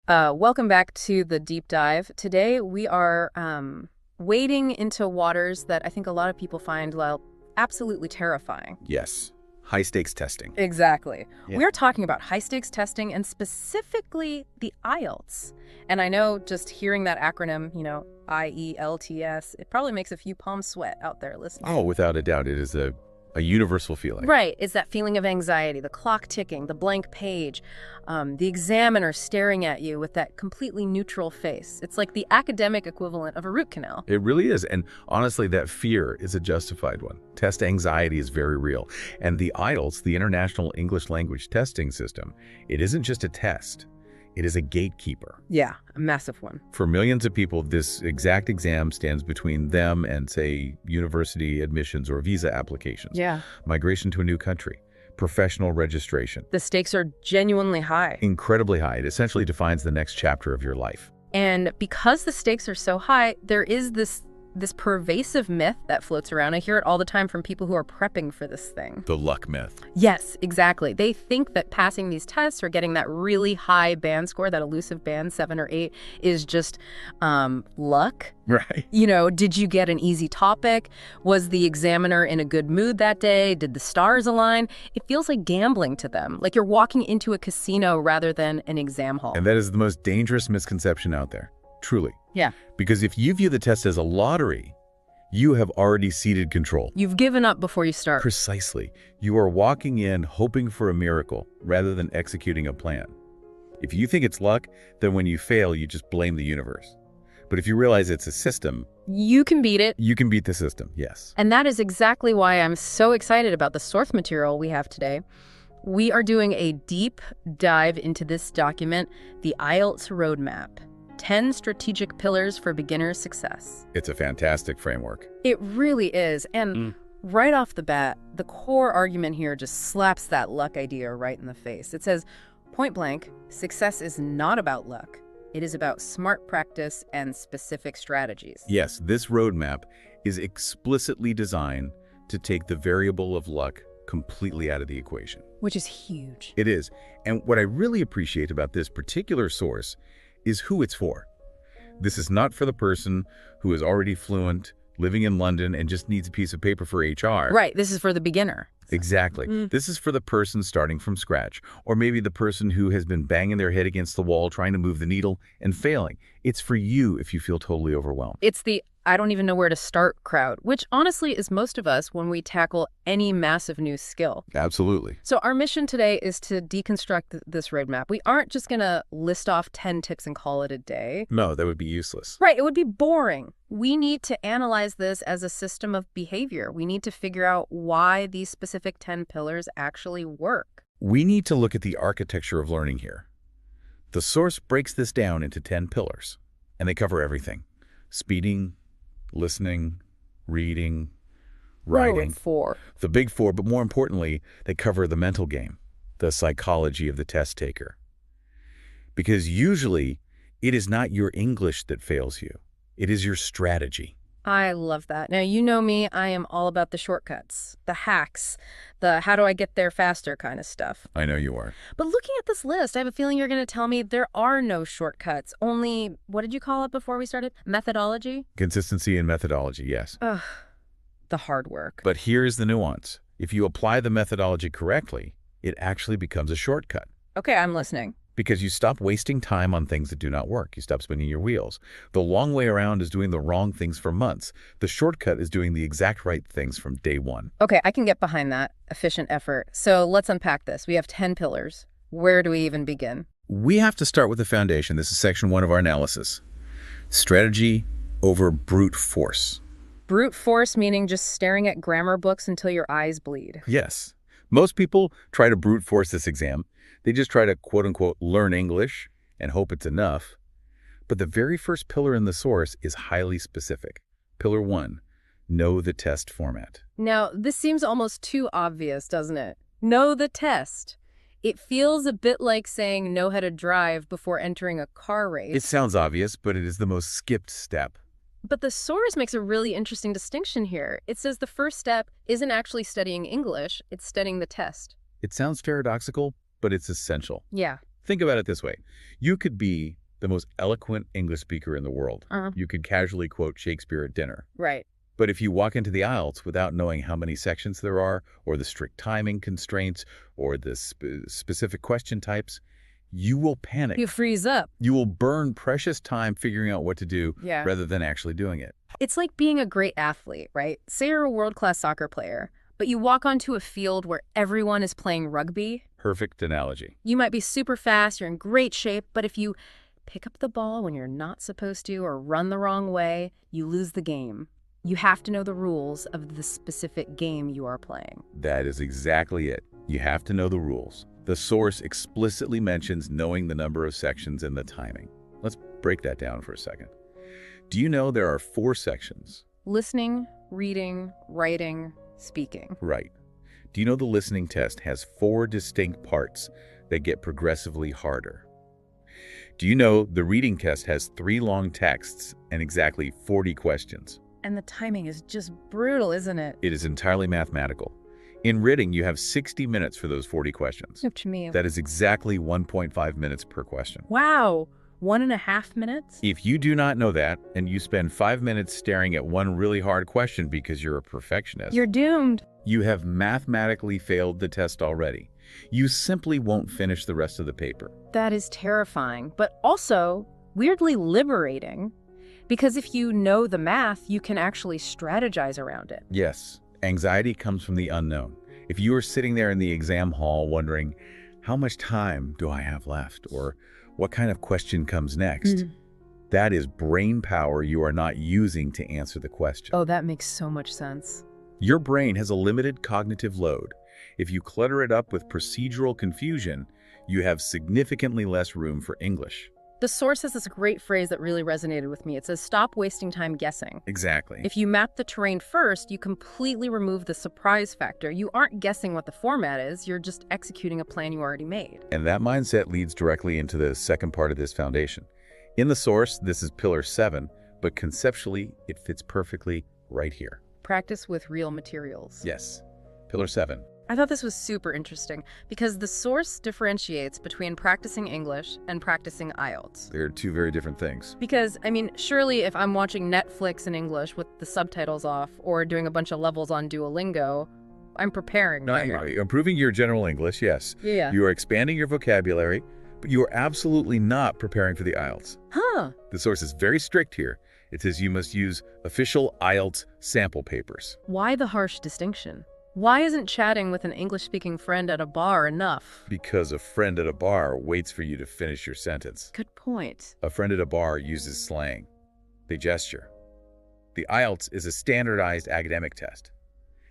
Welcome back to the deep dive. Today we are wading into waters that I think a lot of people find, well, absolutely terrifying. Yes. High stakes testing. Exactly. Yeah. We're talking about high stakes testing and specifically the IELTS. And I know just hearing that acronym, IELTS, it probably makes a few palms sweat out there listening. Oh, without a doubt, it is a universal feeling. Right. It's that feeling of anxiety, the clock ticking, the blank page, the examiner staring at you with that completely neutral face. It's like the academic equivalent of a root canal. It really is. And honestly, that fear is a justified one. Test anxiety is very real. And the IELTS, the International English Language Testing System, it isn't just a test. It is a gatekeeper. Yeah, a massive one. For millions of people, this exact exam stands between them and, say, university admissions or visa applications. Yeah. Migration to a new country. Professional registration. The stakes are genuinely high. Incredibly high. It essentially defines the next chapter of your life. And because the stakes are so high, there is this pervasive myth that floats around. I hear it all the time from people who are prepping for this thing. The luck myth. Yes, exactly. They think that passing these tests or getting that really high band score, that elusive band, 7 or 8, is just luck. Right. Did you get an easy topic? Was the examiner in a good mood that day? Did the stars align? It feels like gambling to them, like you're walking into a casino rather than an exam hall. And that is the most dangerous misconception out there. Truly. Yeah. Because if you view the test as a lottery, you have already ceded control. You've given up before you start. Precisely. You are walking in hoping for a miracle rather than executing a plan. If you think it's luck, then when you fail, you just blame the universe. But if you realize it's a system, you can beat it. You can beat the system, yes. And that is exactly why I'm so excited about the source material we have today. We are doing a deep dive into this document, the IELTS Roadmap. 10 strategic pillars for beginner success. It's a fantastic framework. It really is. And right off the bat, the core argument here just slaps that luck idea right in the face. It says, point blank, success is not about luck. It is about smart practice and specific strategies. Yes, this roadmap is explicitly designed to take the variable of luck completely out of the equation. Which is huge. It is. And what I really appreciate about this particular source is who it's for. This is not for the person who is already fluent, living in London, and just needs a piece of paper for HR. Right, this is for the beginner. Exactly. This is for the person starting from scratch, or maybe the person who has been banging their head against the wall trying to move the needle and failing. It's for you if you feel totally overwhelmed. It's the I don't even know where to start crowd, which honestly is most of us when we tackle any massive new skill. Absolutely. So our mission today is to deconstruct this roadmap. We aren't just going to list off 10 tips and call it a day. No, that would be useless. Right, it would be boring. We need to analyze this as a system of behavior. We need to figure out why these specific 10 pillars actually work. We need to look at the architecture of learning here. The source breaks this down into 10 pillars, and they cover everything. Speeding, listening, reading, writing. The big four, but more importantly, they cover the mental game, the psychology of the test taker. Because usually, it is not your English that fails you. It is your strategy. I love that. Now, you know me, I am all about the shortcuts, the hacks, the how do I get there faster kind of stuff. I know you are. But looking at this list, I have a feeling you're going to tell me there are no shortcuts. Only, what did you call it before we started? Methodology? Consistency and methodology, yes. Ugh, the hard work. But here's the nuance. If you apply the methodology correctly, it actually becomes a shortcut. Okay, I'm listening. Because you stop wasting time on things that do not work. You stop spinning your wheels. The long way around is doing the wrong things for months. The shortcut is doing the exact right things from day one. Okay, I can get behind that. Efficient effort. So let's unpack this. We have 10 pillars. Where do we even begin? We have to start with the foundation. This is section 1 of our analysis. Strategy over brute force. Brute force meaning just staring at grammar books until your eyes bleed. Yes. Most people try to brute force this exam. They just try to, quote-unquote, learn English and hope it's enough. But the very first pillar in the source is highly specific. Pillar 1, know the test format. Now, this seems almost too obvious, doesn't it? Know the test. It feels a bit like saying know how to drive before entering a car race. It sounds obvious, but it is the most skipped step. But the source makes a really interesting distinction here. It says the first step isn't actually studying English, it's studying the test. It sounds paradoxical, but it's essential. Yeah. Think about it this way. You could be the most eloquent English speaker in the world. You could casually quote Shakespeare at dinner. Right. But if you walk into the IELTS without knowing how many sections there are, or the strict timing constraints, or the specific question types, you will panic. You freeze up. You will burn precious time figuring out what to do Yeah. rather than actually doing it. It's like being a great athlete, right? Say you're a world-class soccer player, but you walk onto a field where everyone is playing rugby. Perfect analogy. You might be super fast, you're in great shape, but if you pick up the ball when you're not supposed to or run the wrong way, you lose the game. You have to know the rules of the specific game you are playing. That is exactly it. You have to know the rules. The source explicitly mentions knowing the number of sections and the timing. Let's break that down for a second. Do you know there are 4 sections? Listening, reading, writing, speaking. Right. Do you know the listening test has 4 distinct parts that get progressively harder? Do you know the reading test has 3 long texts and exactly 40 questions? And the timing is just brutal, isn't it? It is entirely mathematical. In reading, you have 60 minutes for those 40 questions. Up to me. That is exactly 1.5 minutes per question. Wow. 1.5 minutes? If you do not know that, and you spend 5 minutes staring at one really hard question because you're a perfectionist, You're doomed. you have mathematically failed the test already. You simply won't finish the rest of the paper. That is terrifying, but also weirdly liberating. Because if you know the math, you can actually strategize around it. Yes, anxiety comes from the unknown. If you are sitting there in the exam hall wondering, how much time do I have left? Or what kind of question comes next? That is brain power you are not using to answer the question. Oh, that makes so much sense. Your brain has a limited cognitive load. If you clutter it up with procedural confusion, you have significantly less room for English. The source has this great phrase that really resonated with me. It says, stop wasting time guessing. Exactly. If you map the terrain first, you completely remove the surprise factor. You aren't guessing what the format is, you're just executing a plan you already made. And that mindset leads directly into the second part of this foundation. In the source, this is pillar 7, but conceptually, it fits perfectly right here. Practice with real materials. Yes, pillar 7. I thought this was super interesting because the source differentiates between practicing English and practicing IELTS. They're 2 very different things. Because, I mean, surely if I'm watching Netflix in English with the subtitles off or doing a bunch of levels on Duolingo, I'm preparing. No, you're improving your general English, yes. Yeah. You are expanding your vocabulary, but you are absolutely not preparing for the IELTS. Huh. The source is very strict here. It says you must use official IELTS sample papers. Why the harsh distinction? Why isn't chatting with an English-speaking friend at a bar enough? Because a friend at a bar waits for you to finish your sentence. Good point. A friend at a bar uses slang. They gesture. The IELTS is a standardized academic test.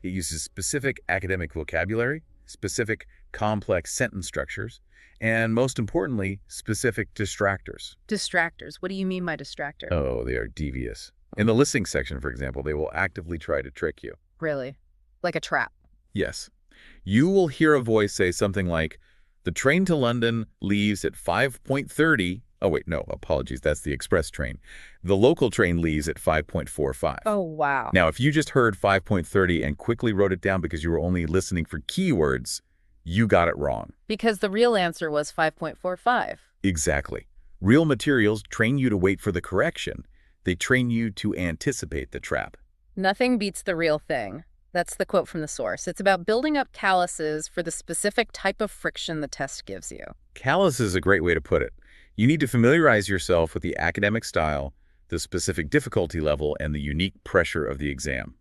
It uses specific academic vocabulary, specific complex sentence structures, and most importantly, specific distractors. Distractors. What do you mean by distractor? Oh, they are devious. In the listening section, for example, they will actively try to trick you. Really? Like a trap? Yes. You will hear a voice say something like, the train to London leaves at 5:30. Oh, wait, no, apologies. That's the express train. The local train leaves at 5:45. Oh, wow. Now, if you just heard 5:30 and quickly wrote it down because you were only listening for keywords, you got it wrong. Because the real answer was 5.45. Exactly. Real materials train you to wait for the correction. They train you to anticipate the trap. Nothing beats the real thing. That's the quote from the source. It's about building up calluses for the specific type of friction the test gives you. Callous is a great way to put it. You need to familiarize yourself with the academic style, the specific difficulty level, and the unique pressure of the exam.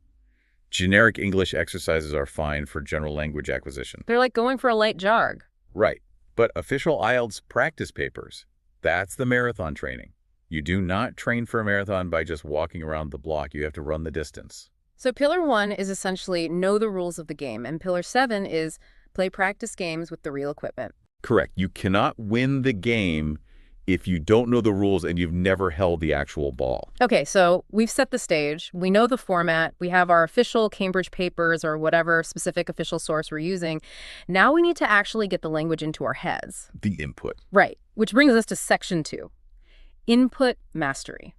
Generic English exercises are fine for general language acquisition. They're like going for a light jog. Right. But official IELTS practice papers, that's the marathon training. You do not train for a marathon by just walking around the block. You have to run the distance. So pillar 1 is essentially know the rules of the game, and pillar 7 is play practice games with the real equipment. Correct. You cannot win the game if you don't know the rules and you've never held the actual ball. Okay, so we've set the stage. We know the format. We have our official Cambridge papers or whatever specific official source we're using. Now we need to actually get the language into our heads. The input. Right, which brings us to section 2, input mastery.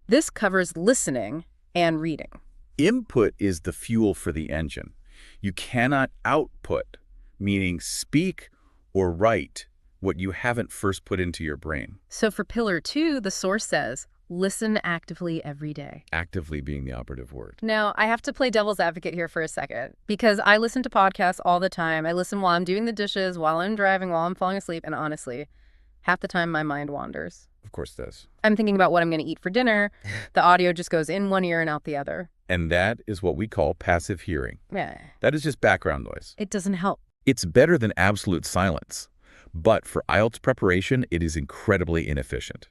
This covers listening and reading. Input is the fuel for the engine. You cannot output, meaning speak or write, what you haven't first put into your brain. So for pillar 2, the source says, listen actively every day. Actively being the operative word. Now, I have to play devil's advocate here for a second, because I listen to podcasts all the time. I listen while I'm doing the dishes, while I'm driving, while I'm falling asleep, and honestly, half the time my mind wanders. Of course it does. I'm thinking about what I'm going to eat for dinner. The audio just goes in one ear and out the other. And that is what we call passive hearing. Yeah. That is just background noise. It doesn't help. It's better than absolute silence. But for IELTS preparation, it is incredibly inefficient.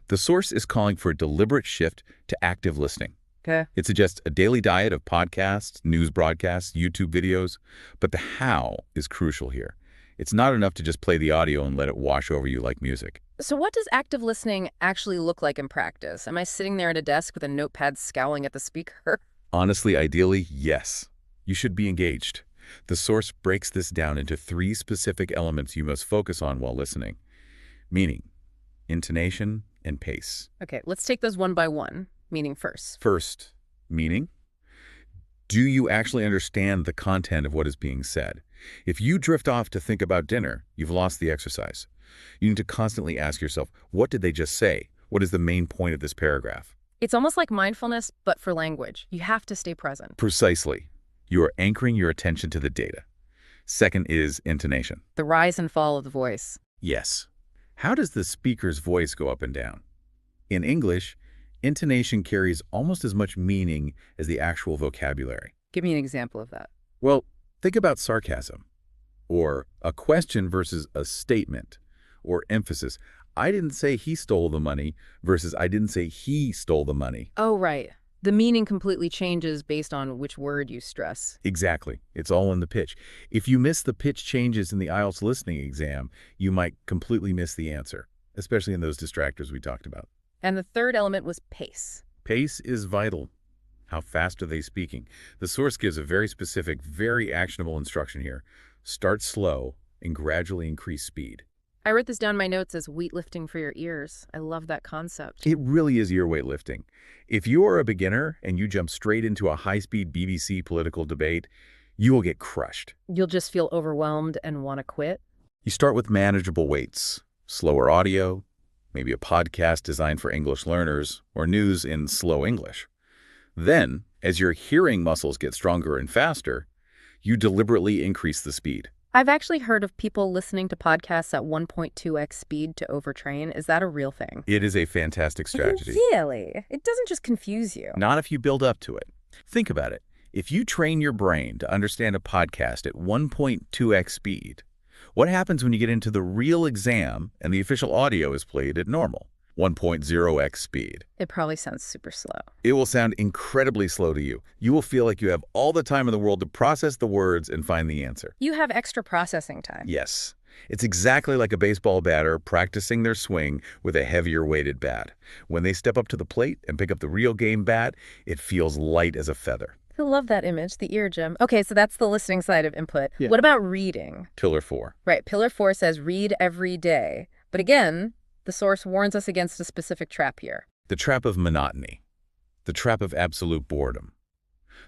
The source is calling for a deliberate shift to active listening. Okay. It suggests a daily diet of podcasts, news broadcasts, YouTube videos, but the how is crucial here. It's not enough to just play the audio and let it wash over you like music. So what does active listening actually look like in practice? Am I sitting there at a desk with a notepad scowling at the speaker? Honestly, ideally, yes. You should be engaged. The source breaks this down into 3 specific elements you must focus on while listening. Meaning, intonation, and pace. Okay, let's take those one by one. Meaning first. First, meaning. Do you actually understand the content of what is being said? If you drift off to think about dinner, you've lost the exercise. You need to constantly ask yourself, what did they just say? What is the main point of this paragraph? It's almost like mindfulness, but for language. You have to stay present. Precisely. You are anchoring your attention to the data. Second is intonation. The rise and fall of the voice. Yes. How does the speaker's voice go up and down? In English, intonation carries almost as much meaning as the actual vocabulary. Give me an example of that. Well, think about sarcasm, or a question versus a statement, or emphasis. I didn't say he stole the money versus I didn't say he stole the money. Oh, right. The meaning completely changes based on which word you stress. Exactly. It's all in the pitch. If you miss the pitch changes in the IELTS listening exam, you might completely miss the answer, especially in those distractors we talked about. And the third element was pace. Pace is vital. How fast are they speaking? The source gives a very specific, very actionable instruction here. Start slow and gradually increase speed. I wrote this down in my notes as weightlifting for your ears. I love that concept. It really is ear weightlifting. If you are a beginner and you jump straight into a high-speed BBC political debate, you will get crushed. You'll just feel overwhelmed and want to quit. You start with manageable weights, slower audio, maybe a podcast designed for English learners, or news in slow English. Then, as your hearing muscles get stronger and faster, you deliberately increase the speed. I've actually heard of people listening to podcasts at 1.2x speed to overtrain. Is that a real thing? It is a fantastic strategy. Really? It doesn't just confuse you. Not if you build up to it. Think about it. If you train your brain to understand a podcast at 1.2x speed, what happens when you get into the real exam and the official audio is played at normal, 1.0x speed? It probably sounds super slow. It will sound incredibly slow to you. You will feel like you have all the time in the world to process the words and find the answer. You have extra processing time. Yes. It's exactly like a baseball batter practicing their swing with a heavier weighted bat. When they step up to the plate and pick up the real game bat, it feels light as a feather. I love that image, the ear gem. Okay, so that's the listening side of input. Yeah. What about reading? Pillar 4. Right, pillar 4 says read every day. But again, the source warns us against a specific trap here. The trap of monotony. The trap of absolute boredom.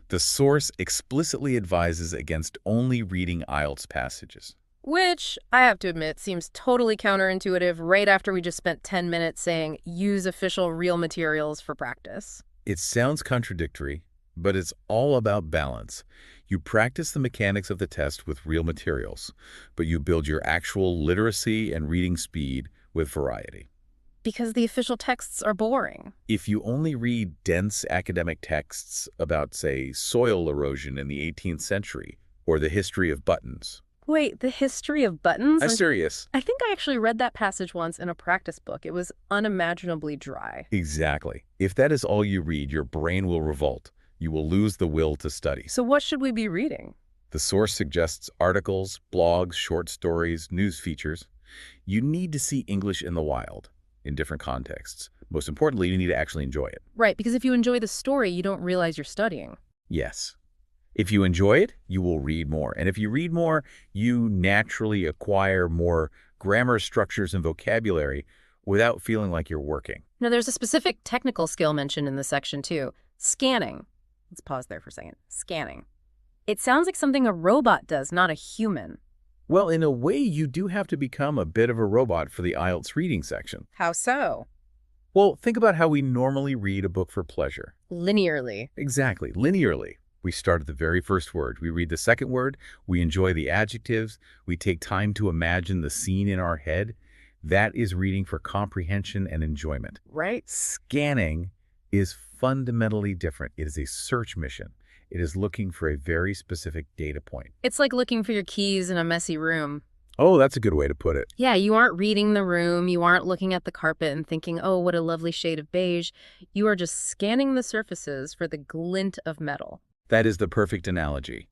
The source explicitly advises against only reading IELTS passages. Which, I have to admit, seems totally counterintuitive right after we just spent 10 minutes saying use official real materials for practice. It sounds contradictory, but it's all about balance. You practice the mechanics of the test with real materials, but you build your actual literacy and reading speed with variety. Because the official texts are boring. If you only read dense academic texts about, say, soil erosion in the 18th century or the history of buttons. Wait, the history of buttons? I'm serious. I think I actually read that passage once in a practice book. It was unimaginably dry. Exactly. If that is all you read, your brain will revolt. You will lose the will to study. So what should we be reading? The source suggests articles, blogs, short stories, news features. You need to see English in the wild, in different contexts. Most importantly, you need to actually enjoy it. Right, because if you enjoy the story, you don't realize you're studying. Yes. If you enjoy it, you will read more. And if you read more, you naturally acquire more grammar structures and vocabulary without feeling like you're working. Now, there's a specific technical skill mentioned in this section, too. Scanning. Let's pause there for a second. Scanning. It sounds like something a robot does, not a human. Well, in a way, you do have to become a bit of a robot for the IELTS reading section. How so? Well, think about how we normally read a book for pleasure. Linearly. Exactly, linearly. We start at the very first word. We read the second word. We enjoy the adjectives. We take time to imagine the scene in our head. That is reading for comprehension and enjoyment. Right. Scanning is fundamentally different. It is a search mission. It is looking for a very specific data point. It's like looking for your keys in a messy room. Oh, that's a good way to put it. Yeah, you aren't reading the room. You aren't looking at the carpet and thinking, oh, what a lovely shade of beige. You are just scanning the surfaces for the glint of metal. That is the perfect analogy.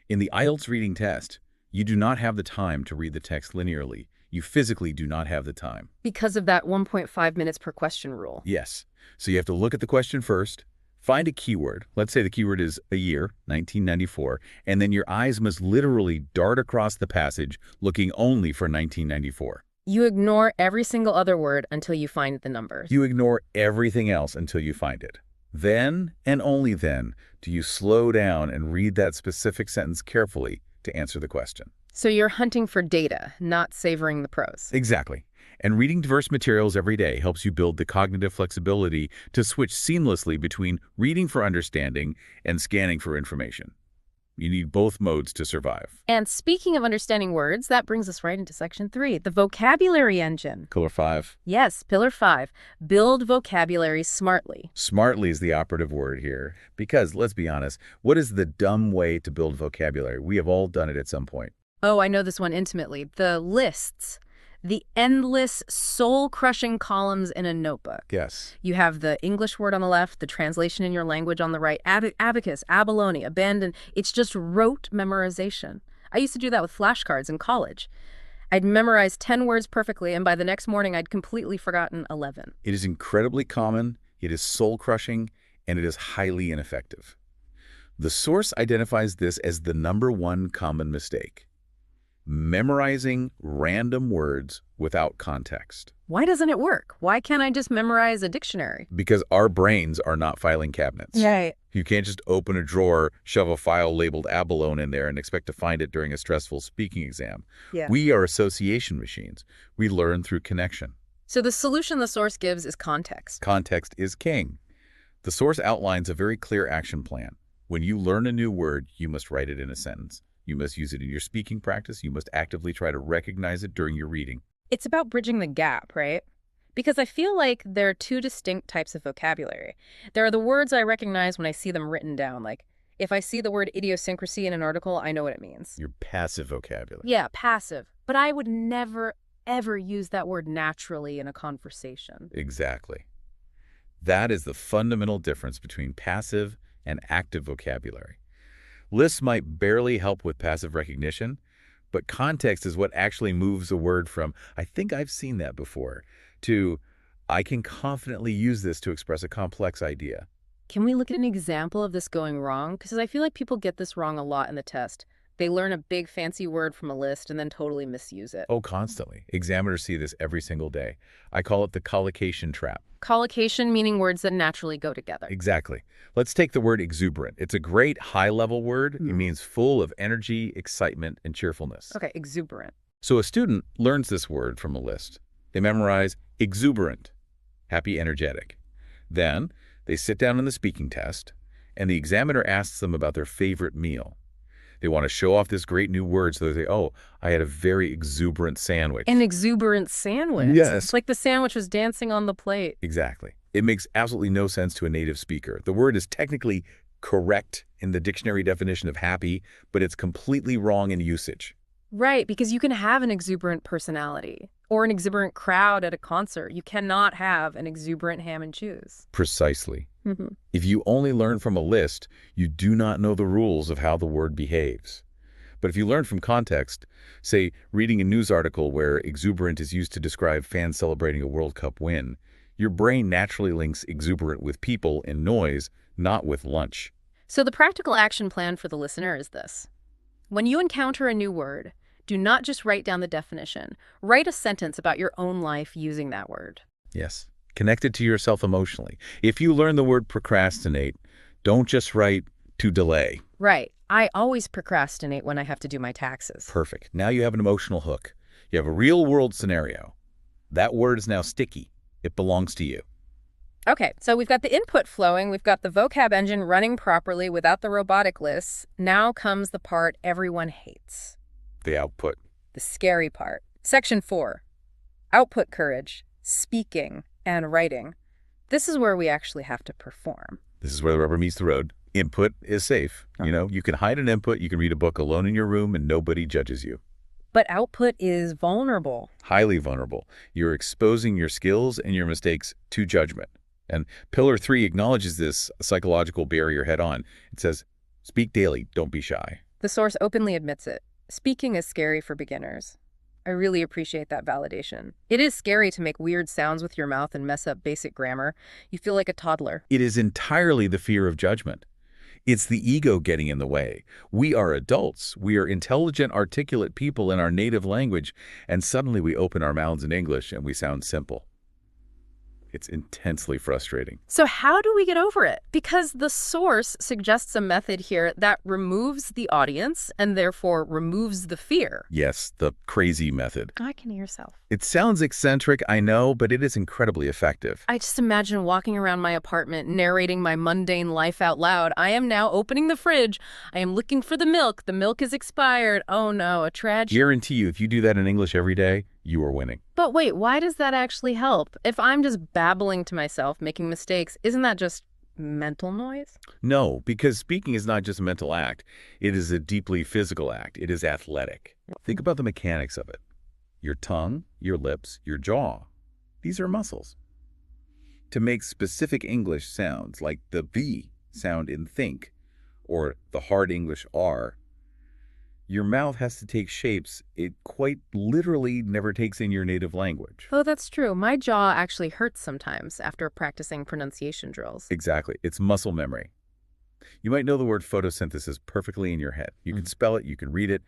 In the IELTS reading test, you do not have the time to read the text linearly. You physically do not have the time. Because of that 1.5 minutes per question rule. Yes. So you have to look at the question first, find a keyword. Let's say the keyword is a year, 1994, and then your eyes must literally dart across the passage looking only for 1994. You ignore every single other word until you find the numbers. You ignore everything else until you find it. Then, and only then, do you slow down and read that specific sentence carefully to answer the question. So you're hunting for data, not savoring the prose. Exactly. And reading diverse materials every day helps you build the cognitive flexibility to switch seamlessly between reading for understanding and scanning for information. You need both modes to survive. And speaking of understanding words, that brings us right into section 3, the vocabulary engine. Pillar 5. Yes, pillar 5, build vocabulary smartly. Smartly is the operative word here. Because, let's be honest, what is the dumb way to build vocabulary? We have all done it at some point. Oh, I know this one intimately. The lists. The endless, soul-crushing columns in a notebook. Yes. You have the English word on the left, the translation in your language on the right, abacus, abalone, abandon. It's just rote memorization. I used to do that with flashcards in college. I'd memorize 10 words perfectly, and by the next morning, I'd completely forgotten 11. It is incredibly common, it is soul-crushing, and it is highly ineffective. The source identifies this as the #1 common mistake: memorizing random words without context. Why doesn't it work? Why can't I just memorize a dictionary? Because our brains are not filing cabinets. Right. You can't just open a drawer, shove a file labeled abalone in there, and expect to find it during a stressful speaking exam. Yeah. We are association machines. We learn through connection. So the solution the source gives is context. Context is king. The source outlines a very clear action plan. When you learn a new word, you must write it in a sentence. You must use it in your speaking practice. You must actively try to recognize it during your reading. It's about bridging the gap, right? Because I feel like there are two distinct types of vocabulary. There are the words I recognize when I see them written down. Like, if I see the word idiosyncrasy in an article, I know what it means. Your passive vocabulary. Yeah, passive. But I would never, ever use that word naturally in a conversation. Exactly. That is the fundamental difference between passive and active vocabulary. Lists might barely help with passive recognition, but context is what actually moves a word from, I think I've seen that before, to, I can confidently use this to express a complex idea. Can we look at an example of this going wrong? Because I feel like people get this wrong a lot in the test. They learn a big fancy word from a list and then totally misuse it. Oh, constantly. Examiners see this every single day. I call it the collocation trap. Collocation meaning words that naturally go together. Exactly. Let's take the word exuberant. It's a great high-level word. It means full of energy, excitement, and cheerfulness. Okay, exuberant. So a student learns this word from a list. They memorize exuberant, happy, energetic. Then they sit down in the speaking test, and the examiner asks them about their favorite meal. They want to show off this great new word, so they say, oh, I had a very exuberant sandwich. An exuberant sandwich? Yes. It's like the sandwich was dancing on the plate. Exactly. It makes absolutely no sense to a native speaker. The word is technically correct in the dictionary definition of happy, but it's completely wrong in usage. Right, because you can have an exuberant personality or an exuberant crowd at a concert. You cannot have an exuberant ham and cheese. Precisely. If you only learn from a list, you do not know the rules of how the word behaves. But if you learn from context, say reading a news article where exuberant is used to describe fans celebrating a World Cup win, your brain naturally links exuberant with people and noise, not with lunch. So the practical action plan for the listener is this. When you encounter a new word, do not just write down the definition. Write a sentence about your own life using that word. Yes. Connect it to yourself emotionally. If you learn the word procrastinate, don't just write to delay. Right. I always procrastinate when I have to do my taxes. Perfect. Now you have an emotional hook. You have a real-world scenario. That word is now sticky. It belongs to you. Okay, so we've got the input flowing, we've got the vocab engine running properly without the robotic lists. Now comes the part everyone hates. The output. The scary part. Section 4. Output courage, speaking, and writing. This is where we actually have to perform. This is where the rubber meets the road. Input is safe. You know, you can hide an input, you can read a book alone in your room, and nobody judges you. But output is vulnerable. Highly vulnerable. You're exposing your skills and your mistakes to judgment. And Pillar 3 acknowledges this psychological barrier head on. It says, speak daily, don't be shy. The source openly admits it. Speaking is scary for beginners. I really appreciate that validation. It is scary to make weird sounds with your mouth and mess up basic grammar. You feel like a toddler. It is entirely the fear of judgment. It's the ego getting in the way. We are adults. We are intelligent, articulate people in our native language, and suddenly we open our mouths in English and we sound simple. It's intensely frustrating. So how do we get over it? Because the source suggests a method here that removes the audience and therefore removes the fear. Yes, the crazy method. I can hear yourself. It sounds eccentric, I know, but it is incredibly effective. I just imagine walking around my apartment, narrating my mundane life out loud. I am now opening the fridge. I am looking for the milk. The milk is expired. Oh no, a tragedy. Guarantee you, if you do that in English every day, you are winning. But wait, why does that actually help? If I'm just babbling to myself, making mistakes, isn't that just mental noise? No, because speaking is not just a mental act. It is a deeply physical act. It is athletic. Think about the mechanics of it. Your tongue, your lips, your jaw. These are muscles. To make specific English sounds, like the V sound in think, or the hard English R, your mouth has to take shapes it quite literally never takes in your native language. Oh, that's true. My jaw actually hurts sometimes after practicing pronunciation drills. Exactly. It's muscle memory. You might know the word photosynthesis perfectly in your head. You can spell it, you can read it,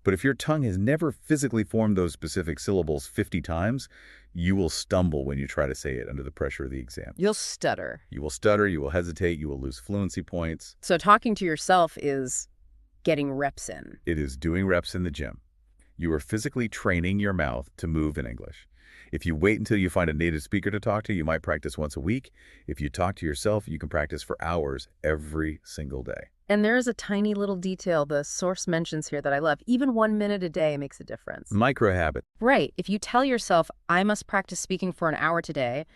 but if your tongue has never physically formed those specific syllables 50 times, you will stumble when you try to say it under the pressure of the exam. You'll stutter. You will stutter, you will hesitate, you will lose fluency points. So talking to yourself is getting reps in. It is doing reps in the gym. You are physically training your mouth to move in English. If you wait until you find a native speaker to talk to, you might practice once a week. If you talk to yourself, you can practice for hours every single day. And there is a tiny little detail the source mentions here that I love. Even 1 minute a day makes a difference. Micro habit. Right. If you tell yourself, I must practice speaking for an hour today,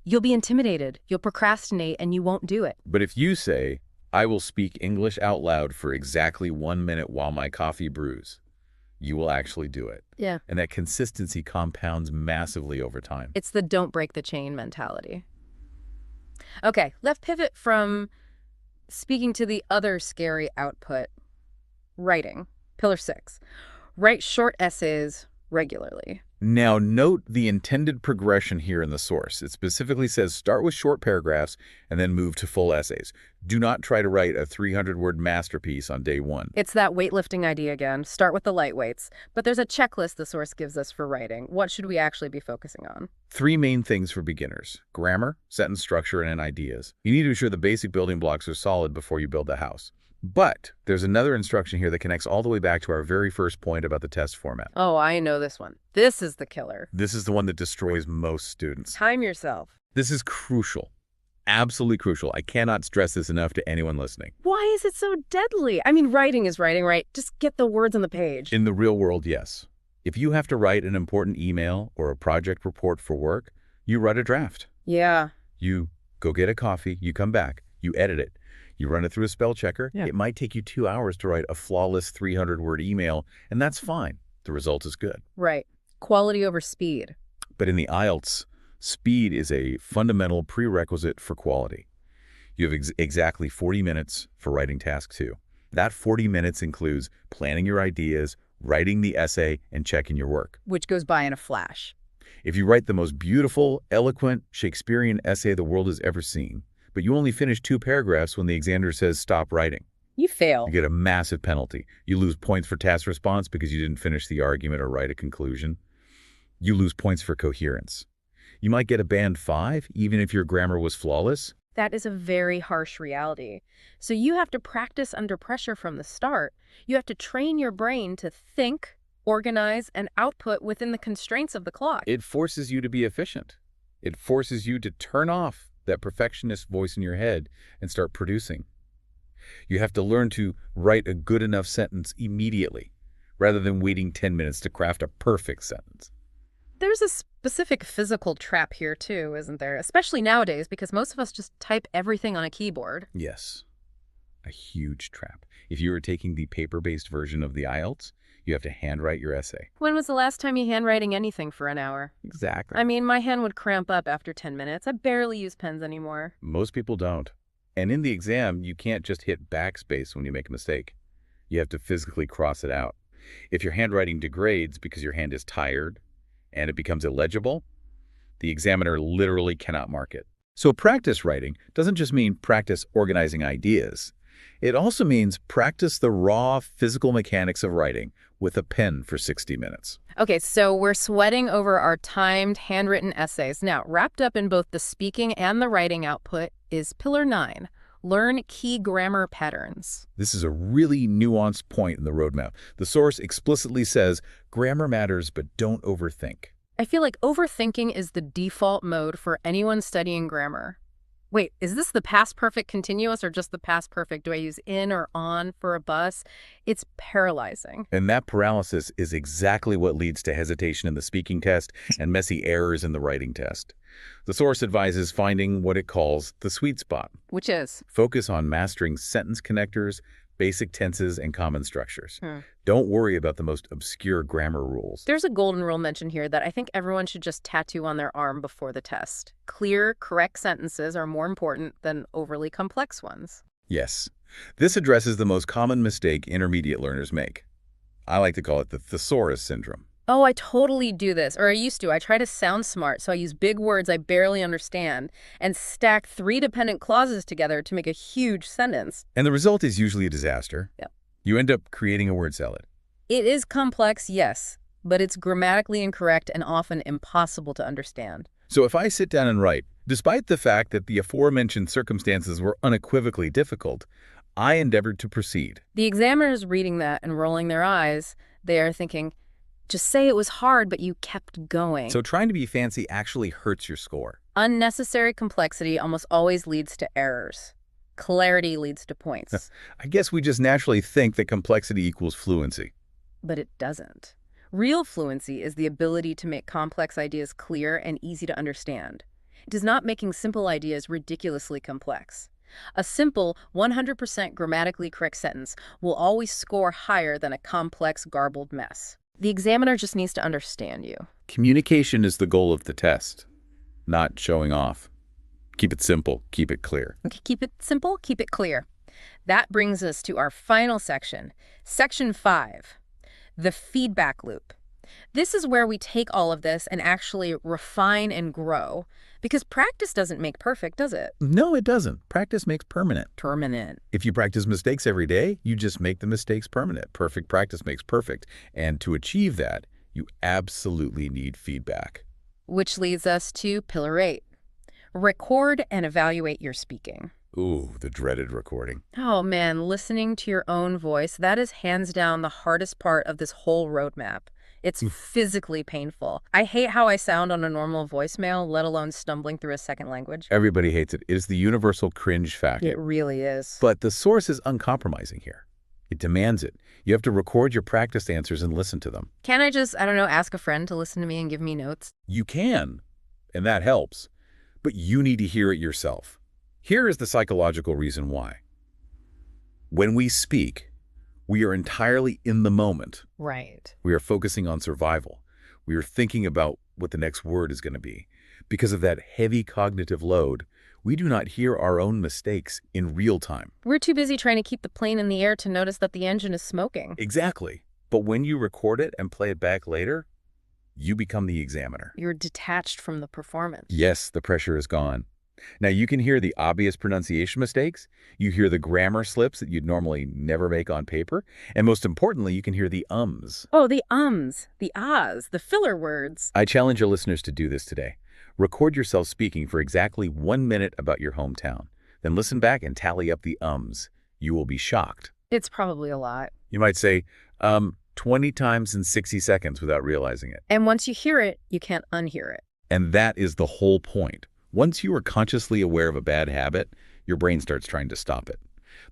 you'll be intimidated, you'll procrastinate, and you won't do it. But if you say, I will speak English out loud for exactly 1 minute while my coffee brews, you will actually do it. Yeah. And that consistency compounds massively over time. It's the don't break the chain mentality. Okay, let's pivot from speaking to the other scary output, writing. Pillar 6. Write short essays regularly. Now, note the intended progression here in the source. It specifically says start with short paragraphs and then move to full essays. Do not try to write a 300-word masterpiece on day one. It's that weightlifting idea again. Start with the light weights. But there's a checklist the source gives us for writing. What should we actually be focusing on? 3 main things for beginners: grammar, sentence structure, and ideas. You need to ensure the basic building blocks are solid before you build the house. But there's another instruction here that connects all the way back to our very first point about the test format. Oh, I know this one. This is the killer. This is the one that destroys most students. Time yourself. This is crucial. Absolutely crucial. I cannot stress this enough to anyone listening. Why is it so deadly? I mean, writing is writing, right? Just get the words on the page. In the real world, yes. If you have to write an important email or a project report for work, you write a draft. Yeah. You go get a coffee, you come back, you edit it. You run it through a spell checker. Yeah. It might take you 2 hours to write a flawless 300-word email, and that's fine. The result is good. Right. Quality over speed. But in the IELTS, speed is a fundamental prerequisite for quality. You have exactly 40 minutes for writing task 2. That 40 minutes includes planning your ideas, writing the essay, and checking your work. Which goes by in a flash. If you write the most beautiful, eloquent, Shakespearean essay the world has ever seen, but you only finish 2 paragraphs when the examiner says stop writing, you fail. you get a massive penalty. You lose points for task response because you didn't finish the argument or write a conclusion. You lose points for coherence. You might get a band 5 even if your grammar was flawless. That is a very harsh reality. So you have to practice under pressure from the start. You have to train your brain to think, organize, and output within the constraints of the clock. It forces you to be efficient. It forces you to turn off that perfectionist voice in your head and start producing. You have to learn to write a good enough sentence immediately, rather than waiting 10 minutes to craft a perfect sentence. There's a specific physical trap here too, isn't there? Especially nowadays, because most of us just type everything on a keyboard. Yes, a huge trap. If you are taking the paper-based version of the IELTS, you have to handwrite your essay. When was the last time you handwriting anything for an hour? Exactly. I mean, my hand would cramp up after 10 minutes. I barely use pens anymore. Most people don't. And in the exam, you can't just hit backspace when you make a mistake. You have to physically cross it out. If your handwriting degrades because your hand is tired and it becomes illegible, the examiner literally cannot mark it. So practice writing doesn't just mean practice organizing ideas. It also means practice the raw physical mechanics of writing with a pen for 60 minutes. Okay, so we're sweating over our timed, handwritten essays. Now, wrapped up in both the speaking and the writing output is Pillar 9, learn key grammar patterns. This is a really nuanced point in the roadmap. The source explicitly says, grammar matters, but don't overthink. I feel like overthinking is the default mode for anyone studying grammar. Wait, is this the past perfect continuous or just the past perfect? Do I use in or on for a bus? It's paralyzing. And that paralysis is exactly what leads to hesitation in the speaking test and messy errors in the writing test. The source advises finding what it calls the sweet spot. Which is? Focus on mastering sentence connectors, basic tenses, and common structures. Don't worry about the most obscure grammar rules. There's a golden rule mentioned here that I think everyone should just tattoo on their arm before the test. Clear, correct sentences are more important than overly complex ones. Yes. This addresses the most common mistake intermediate learners make. I like to call it the thesaurus syndrome. Oh, I totally do this, or I used to. I try to sound smart, so I use big words I barely understand and stack 3 dependent clauses together to make a huge sentence. And the result is usually a disaster. Yep. You end up creating a word salad. It is complex, yes, but it's grammatically incorrect and often impossible to understand. So if I sit down and write, despite the fact that the aforementioned circumstances were unequivocally difficult, I endeavored to proceed. The examiner is reading that and rolling their eyes. They are thinking, just say it was hard, but you kept going. So trying to be fancy actually hurts your score. Unnecessary complexity almost always leads to errors. Clarity leads to points. I guess we just naturally think that complexity equals fluency. But it doesn't. Real fluency is the ability to make complex ideas clear and easy to understand. It is not making simple ideas ridiculously complex. A simple, 100% grammatically correct sentence will always score higher than a complex, garbled mess. The examiner just needs to understand you. Communication is the goal of the test, not showing off. Keep it simple. Keep it clear. Okay, keep it simple, keep it clear. That brings us to our final section, Section 5, the feedback loop. This is where we take all of this and actually refine and grow, because practice doesn't make perfect, does it? No, it doesn't. Practice makes permanent. Permanent. If you practice mistakes every day, you just make the mistakes permanent. Perfect practice makes perfect. And to achieve that, you absolutely need feedback. Which leads us to Pillar 8. Record and evaluate your speaking. Ooh, the dreaded recording. Oh man, listening to your own voice, that is hands down the hardest part of this whole roadmap. It's physically painful. I hate how I sound on a normal voicemail, let alone stumbling through a second language. Everybody hates it. It is the universal cringe factor. It really is. But the source is uncompromising here. It demands it. You have to record your practice answers and listen to them. Can't I just, ask a friend to listen to me and give me notes? You can, and that helps. But you need to hear it yourself. Here is the psychological reason why. When we speak, we are entirely in the moment. Right. We are focusing on survival. We are thinking about what the next word is going to be. Because of that heavy cognitive load, we do not hear our own mistakes in real time. We're too busy trying to keep the plane in the air to notice that the engine is smoking. Exactly. But when you record it and play it back later, you become the examiner. You're detached from the performance. Yes, the pressure is gone. Now, you can hear the obvious pronunciation mistakes. You hear the grammar slips that you'd normally never make on paper. And most importantly, you can hear the ums. Oh, the ums, the ahs, the filler words. I challenge your listeners to do this today. Record yourself speaking for exactly 1 minute about your hometown. Then listen back and tally up the ums. You will be shocked. It's probably a lot. You might say, 20 times in 60 seconds without realizing it. And once you hear it, you can't unhear it. And that is the whole point. Once you are consciously aware of a bad habit, your brain starts trying to stop it.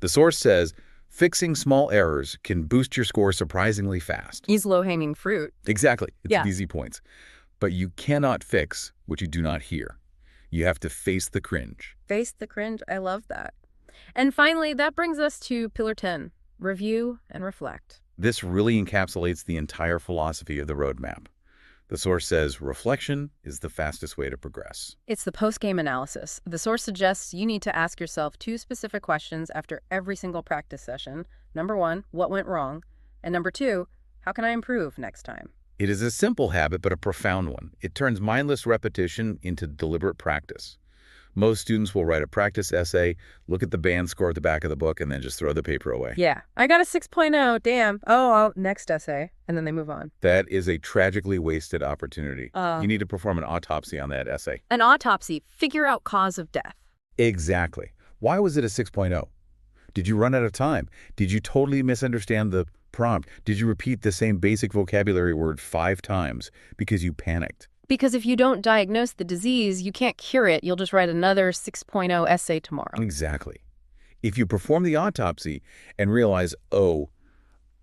The source says, fixing small errors can boost your score surprisingly fast. Easy low-hanging fruit. Exactly. It's Yeah. easy points. But you cannot fix what you do not hear. You have to face the cringe. Face the cringe. I love that. And finally, that brings us to Pillar 10, review and reflect. This really encapsulates the entire philosophy of the roadmap. The source says reflection is the fastest way to progress. It's the post-game analysis. The source suggests you need to ask yourself 2 specific questions after every single practice session. Number 1, what went wrong? And number 2, how can I improve next time? It is a simple habit, but a profound one. It turns mindless repetition into deliberate practice. Most students will write a practice essay, look at the band score at the back of the book, and then just throw the paper away. Yeah, I got a 6.0, damn. Oh, next essay. And then they move on. That is a tragically wasted opportunity. Uh. You need to perform an autopsy on that essay. An autopsy, figure out cause of death. Exactly. Why was it a 6.0? Did you run out of time? Did you totally misunderstand the prompt? Did you repeat the same basic vocabulary word 5 times because you panicked? Because if you don't diagnose the disease, you can't cure it. You'll just write another 6.0 essay tomorrow. Exactly. If you perform the autopsy and realize, oh,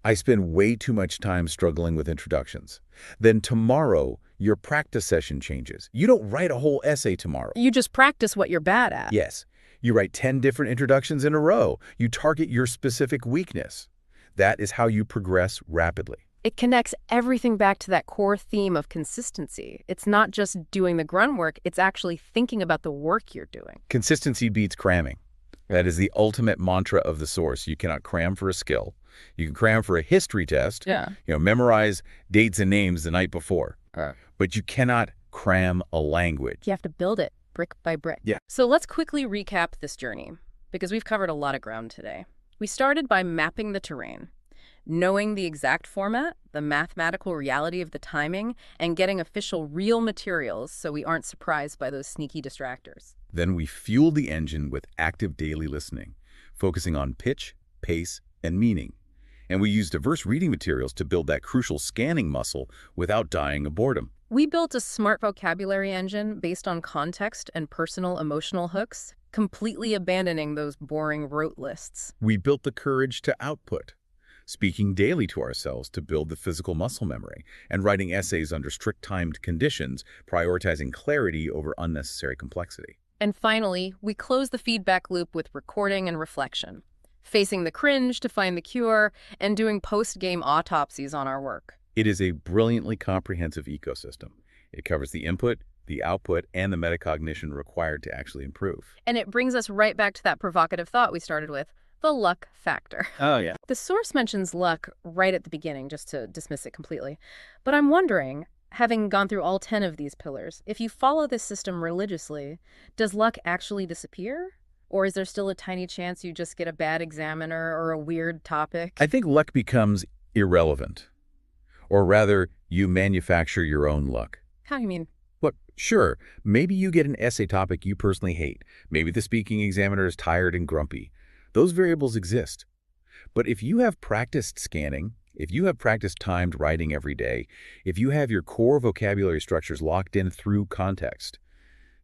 I spend way too much time struggling with introductions, then tomorrow your practice session changes. You don't write a whole essay tomorrow. You just practice what you're bad at. Yes. You write 10 different introductions in a row. You target your specific weakness. That is how you progress rapidly. It connects everything back to that core theme of consistency. It's not just doing the grunt work, it's actually thinking about the work you're doing. Consistency beats cramming. That is the ultimate mantra of the source. You cannot cram for a skill. You can cram for a history test. Yeah. Memorize dates and names the night before. But you cannot cram a language. You have to build it brick by brick. Yeah. So let's quickly recap this journey, because we've covered a lot of ground today. We started by mapping the terrain, knowing the exact format, the mathematical reality of the timing, and getting official real materials so we aren't surprised by those sneaky distractors. Then we fueled the engine with active daily listening, focusing on pitch, pace, and meaning. And we used diverse reading materials to build that crucial scanning muscle without dying of boredom. We built a smart vocabulary engine based on context and personal emotional hooks, completely abandoning those boring rote lists. We built the courage to output, speaking daily to ourselves to build the physical muscle memory, and writing essays under strict timed conditions, prioritizing clarity over unnecessary complexity. And finally, we close the feedback loop with recording and reflection, facing the cringe to find the cure, and doing post-game autopsies on our work. It is a brilliantly comprehensive ecosystem. It covers the input, the output, and the metacognition required to actually improve. And it brings us right back to that provocative thought we started with, the luck factor. Oh, yeah. The source mentions luck right at the beginning, just to dismiss it completely. But I'm wondering, having gone through all 10 of these pillars, if you follow this system religiously, does luck actually disappear? Or is there still a tiny chance you just get a bad examiner or a weird topic? I think luck becomes irrelevant. Or rather, you manufacture your own luck. How do you mean? Look, sure, maybe you get an essay topic you personally hate. Maybe the speaking examiner is tired and grumpy. Those variables exist. But if you have practiced scanning, if you have practiced timed writing every day, if you have your core vocabulary structures locked in through context,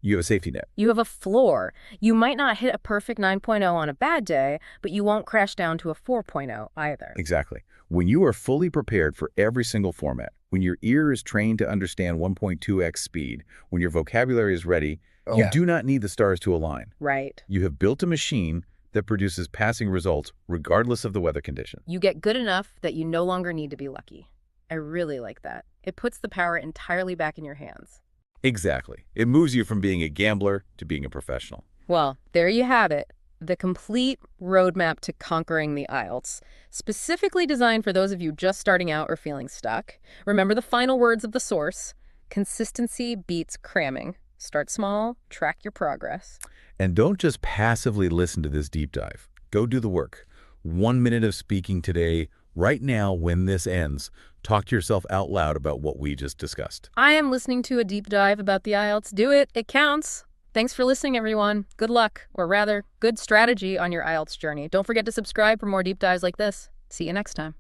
you have a safety net. You have a floor. You might not hit a perfect 9.0 on a bad day, but you won't crash down to a 4.0 either. Exactly. When you are fully prepared for every single format, when your ear is trained to understand 1.2x speed, when your vocabulary is ready, you do not need the stars to align. Right. You have built a machine that produces passing results regardless of the weather condition. You get good enough that you no longer need to be lucky. I really like that. It puts the power entirely back in your hands. Exactly. It moves you from being a gambler to being a professional. Well, there you have it. The complete roadmap to conquering the IELTS, specifically designed for those of you just starting out or feeling stuck. Remember the final words of the source: consistency beats cramming. Start small, track your progress. And don't just passively listen to this deep dive. Go do the work. 1 minute of speaking today, Right now, when this ends, talk to yourself out loud about what we just discussed. I am listening to a deep dive about the IELTS. Do it. It counts. Thanks for listening, everyone. Good luck, or rather, good strategy on your IELTS journey. Don't forget to subscribe for more deep dives like this. See you next time.